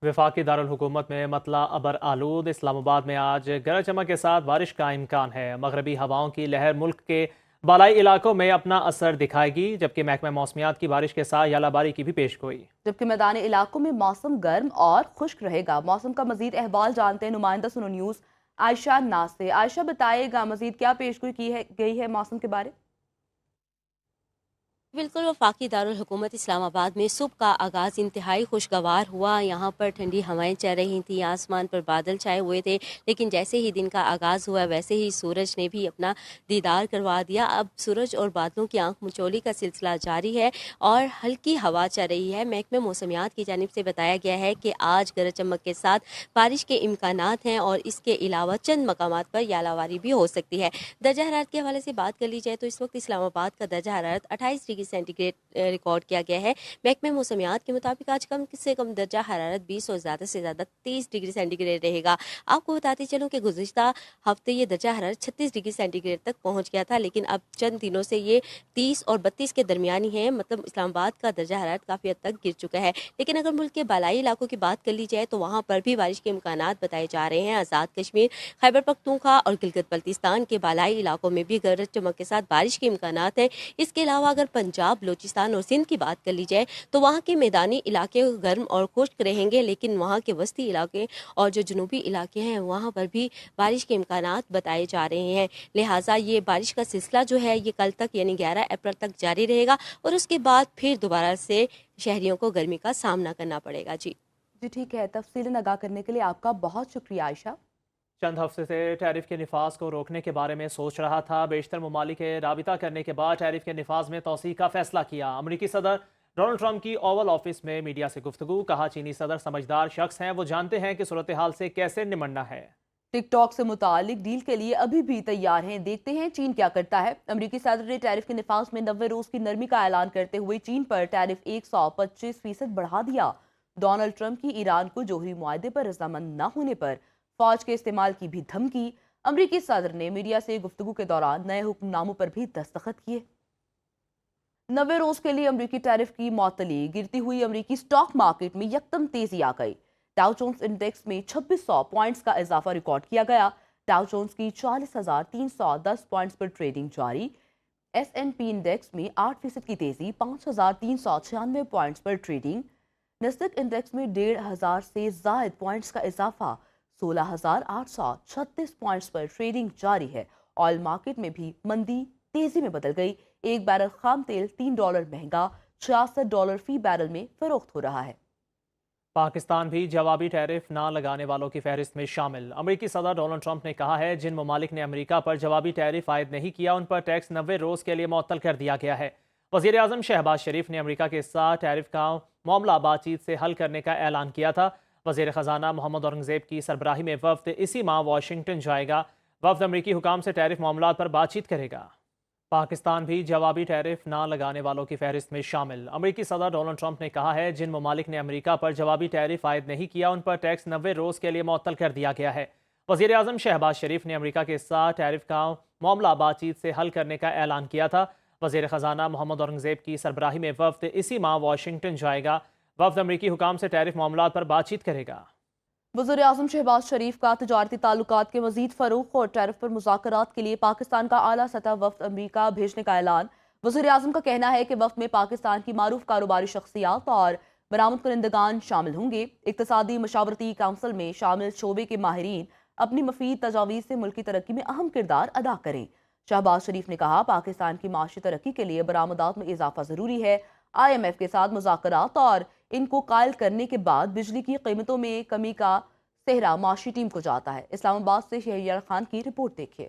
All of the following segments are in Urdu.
وفاقی دارالحکومت میں مطلع ابر آلود، اسلام آباد میں آج گرج چمک کے ساتھ بارش کا امکان ہے۔ مغربی ہواؤں کی لہر ملک کے بالائی علاقوں میں اپنا اثر دکھائے گی، جبکہ محکمہ موسمیات کی بارش کے ساتھ ژالہ باری کی بھی پیش گوئی۔ جبکہ میدانی علاقوں میں موسم گرم اور خشک رہے گا۔ موسم کا مزید احوال جانتے ہیں نمائندہ سنو نیوز عائشہ ناز سے۔ عائشہ بتائے گا مزید کیا پیش گوئی گئی ہے موسم کے بارے؟ بالکل، وفاقی دارالحکومت اسلام آباد میں صبح کا آغاز انتہائی خوشگوار ہوا۔ یہاں پر ٹھنڈی ہوائیں چل رہی تھیں، آسمان پر بادل چھائے ہوئے تھے، لیکن جیسے ہی دن کا آغاز ہوا ویسے ہی سورج نے بھی اپنا دیدار کروا دیا۔ اب سورج اور بادلوں کی آنکھ مچولی کا سلسلہ جاری ہے اور ہلکی ہوا چل رہی ہے۔ محکمہ موسمیات کی جانب سے بتایا گیا ہے کہ آج گرج چمک کے ساتھ بارش کے امکانات ہیں اور اس کے علاوہ چند مقامات پر ژالہ باری بھی ہو سکتی ہے۔ درجہ حرارت کے حوالے سے بات کر لی جائے تو اس وقت اسلام آباد کا درجہ حرارت 28 ڈگری سینٹی گریڈ ریکارڈ کیا گیا ہے۔ محکمہ موسمیات کے مطابق آج کم سے کم درجہ حرارت 20 اور زیادہ سے زیادہ 30 ڈگری سینٹی گریڈ رہے گا۔ آپ کو بتاتے چلوں کہ گزشتہ ہفتے یہ درجہ حرارت 36 ڈگری سینٹی گریڈ تک پہنچ گیا تھا، لیکن اب چند دنوں سے یہ 30 اور 32 کے درمیانی ہے، مطلب اسلام آباد کا درجہ حرارت کافی حد تک گر چکا ہے۔ لیکن اگر ملک کے بالائی علاقوں کی بات کر لی جائے تو وہاں پر بھی بارش کے امکانات بتائے جا رہے ہیں۔ آزاد کشمیر، خیبر پختونخوا اور گلگت بلتستان کے بالائی علاقوں میں بھی گرج چمک کے ساتھ بارش کے امکانات ہیں۔ اس کے علاوہ اگر پنجاب، بلوچستان اور سندھ کی بات کر لی جائے تو وہاں کے میدانی علاقے گرم اور خشک رہیں گے، لیکن وہاں کے وسطی علاقے اور جو جنوبی علاقے ہیں وہاں پر بھی بارش کے امکانات بتائے جا رہے ہیں۔ لہٰذا یہ بارش کا سلسلہ جو ہے یہ کل تک یعنی 11 اپریل تک جاری رہے گا اور اس کے بعد پھر دوبارہ سے شہریوں کو گرمی کا سامنا کرنا پڑے گا۔ جی ٹھیک ہے، تفصیل آگاہ کرنے کے لیے آپ کا بہت شکریہ عائشہ۔ چند ہفتے سے ٹیرف کے نفاذ کو روکنے کے بارے میں سوچ رہا تھا، بیشتر ممالک کے رابطہ کرنے کے بعد ٹیرف کے نفاذ میں توسیع کا فیصلہ کیا۔ امریکی صدر ڈونلڈ ٹرمپ کی اوول آفس میں میڈیا سے گفتگو، کہا چینی صدر سمجھدار شخص ہیں، وہ جانتے ہیں کہ صورتحال سے کیسے نمٹنا ہے۔ ٹک ٹاک سے متعلق ڈیل کے لیے ابھی بھی تیار ہیں، دیکھتے ہیں چین کیا کرتا ہے۔ امریکی صدر نے ٹیرف کے نفاذ میں 90 روز کی نرمی کا اعلان کرتے ہوئے چین پر ٹیرف 125% بڑھا دیا۔ ڈونلڈ ٹرمپ کی ایران کو جوہری معاہدے پر رضامند نہ ہونے پر فوج کے استعمال کی بھی دھمکی۔ امریکی صدر نے میڈیا سے گفتگو کے دوران نئے حکم ناموں پر بھی دستخط کیے۔ 90 روز کے لیے امریکی ٹیرف کی معطلی، گرتی ہوئی امریکی سٹاک مارکیٹ میں یکدم تیزی آ گئی۔ ڈاؤ جونز انڈیکس میں 2600 پوائنٹس کا اضافہ ریکارڈ کیا گیا۔ ڈاؤ جونز کی 40,310 پوائنٹس پر ٹریڈنگ جاری۔ ایس این پی انڈیکس میں 8% کی تیزی، 5,396 پوائنٹس پر ٹریڈنگ۔ نسدق انڈیکس میں 1,500 سے زائد پوائنٹس کا اضافہ، 16,836 پوائنٹس پر ٹریڈنگ جاری ہے۔ آئل مارکیٹ میں بھی مندی تیزی میں بدل گئی۔ ایک بیرل خام تیل $3 مہنگا، $66 فی بیرل میں فروخت ہو رہا ہے۔ پاکستان بھی جوابی ٹیرف نہ لگانے والوں کی فہرست میں شامل۔ امریکی صدر ڈونلڈ ٹرمپ نے کہا ہے جن ممالک نے امریکہ پر جوابی ٹیرف عائد نہیں کیا ان پر ٹیکس 90 روز کے لیے معطل کر دیا گیا ہے۔ وزیر اعظم شہباز شریف نے امریکہ کے ساتھ ٹیرف کا معاملہ بات چیت سے حل کرنے کا اعلان کیا تھا۔ وزیر خزانہ محمد اورنگزیب کی سربراہی میں وفد اسی ماہ واشنگٹن جائے گا۔ وفد امریکی حکام سے ٹیرف معاملات پر بات چیت کرے گا۔ پاکستان بھی جوابی ٹیرف نہ لگانے والوں کی فہرست میں شامل۔ امریکی صدر ڈونلڈ ٹرمپ نے کہا ہے جن ممالک نے امریکہ پر جوابی ٹیرف عائد نہیں کیا ان پر ٹیکس 90 روز کے لیے معطل کر دیا گیا ہے۔ وزیر اعظم شہباز شریف نے امریکہ کے ساتھ ٹیرف کا معاملہ بات چیت سے حل کرنے کا اعلان کیا تھا۔ وزیر خزانہ محمد اورنگزیب کی سربراہی میں وفد اسی ماہ واشنگٹن جائے گا۔ وفد امریکی حکام سے ٹیرف معاملات پر بات چیت کرے گا۔ وزیر اعظم شہباز شریف کا تجارتی تعلقات کے مزید فروغ اور ٹیرف پر مذاکرات کے لیے پاکستان کا اعلیٰ سطح وفد امریکہ بھیجنے کا اعلان۔ وزیر اعظم کا کہنا ہے کہ وفد میں پاکستان کی معروف کاروباری شخصیات اور برآمد کنندگان شامل ہوں گے۔ اقتصادی مشاورتی کونسل میں شامل شعبے کے ماہرین اپنی مفید تجاویز سے ملکی ترقی میں اہم کردار ادا کریں۔ شہباز شریف نے کہا پاکستان کی معاشی ترقی کے لیے برآمدات میں اضافہ ضروری ہے۔ IMF کے ساتھ مذاکرات اور ان کو قائل کرنے کے بعد بجلی کی قیمتوں میں کمی کا صحرا معاشی ٹیم کو جاتا ہے۔ اسلام آباد سے شہریار خان کی رپورٹ دیکھیے۔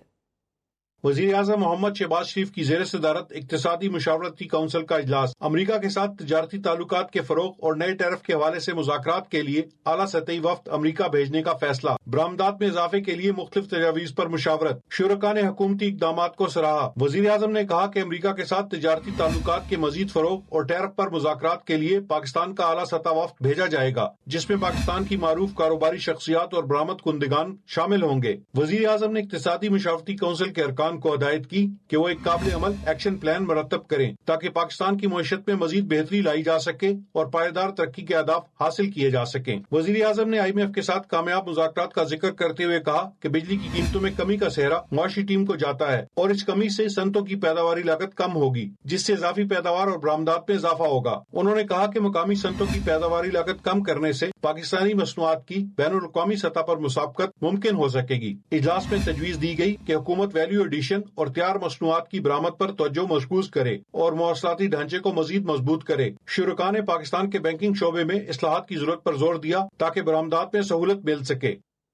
وزیر اعظم محمد شہباز شریف کی زیر صدارت اقتصادی مشاورتی کونسل کا اجلاس امریکہ کے ساتھ تجارتی تعلقات کے فروغ اور نئے ٹیرف کے حوالے سے مذاکرات کے لیے اعلیٰ سطحی وفد امریکہ بھیجنے کا فیصلہ، برآمدات میں اضافے کے لیے مختلف تجاویز پر مشاورت، شرکاء نے حکومتی اقدامات کو سراہا۔ وزیر اعظم نے کہا کہ امریکہ کے ساتھ تجارتی تعلقات کے مزید فروغ اور ٹیرف پر مذاکرات کے لیے پاکستان کا اعلیٰ سطح وفد بھیجا جائے گا، جس میں پاکستان کی معروف کاروباری شخصیات اور برآمد کنندگان شامل ہوں گے۔ وزیر اعظم نے اقتصادی مشاورتی کونسل کے ارکان حکمران کو ہدایت کی کہ وہ ایک قابل عمل ایکشن پلان مرتب کریں تاکہ پاکستان کی معیشت میں مزید بہتری لائی جا سکے اور پائیدار ترقی کے اہداف حاصل کیے جا سکیں۔ وزیر اعظم نے IMF کے ساتھ کامیاب مذاکرات کا ذکر کرتے ہوئے کہا کہ بجلی کی قیمتوں میں کمی کا سہرا معاشی ٹیم کو جاتا ہے اور اس کمی سے صنعتوں کی پیداواری لاگت کم ہوگی، جس سے اضافی پیداوار اور برآمدات میں اضافہ ہوگا۔ انہوں نے کہا کہ مقامی صنعتوں کی پیداواری لاگت کم کرنے سے پاکستانی مصنوعات کی بین الاقوامی سطح پر مسابقت ممکن ہو سکے گی۔ اجلاس میں تجویز دی گئی کہ حکومت ویلیو ایڈیشن اور تیار مصنوعات کی برآمد پر توجہ مرکوز کرے اور مواصلاتی ڈھانچے کو مزید مضبوط کرے۔ شرکاء نے پاکستان کے بینکنگ شعبے میں اصلاحات کی ضرورت پر زور دیا تاکہ برآمدات میں سہولت مل سکے۔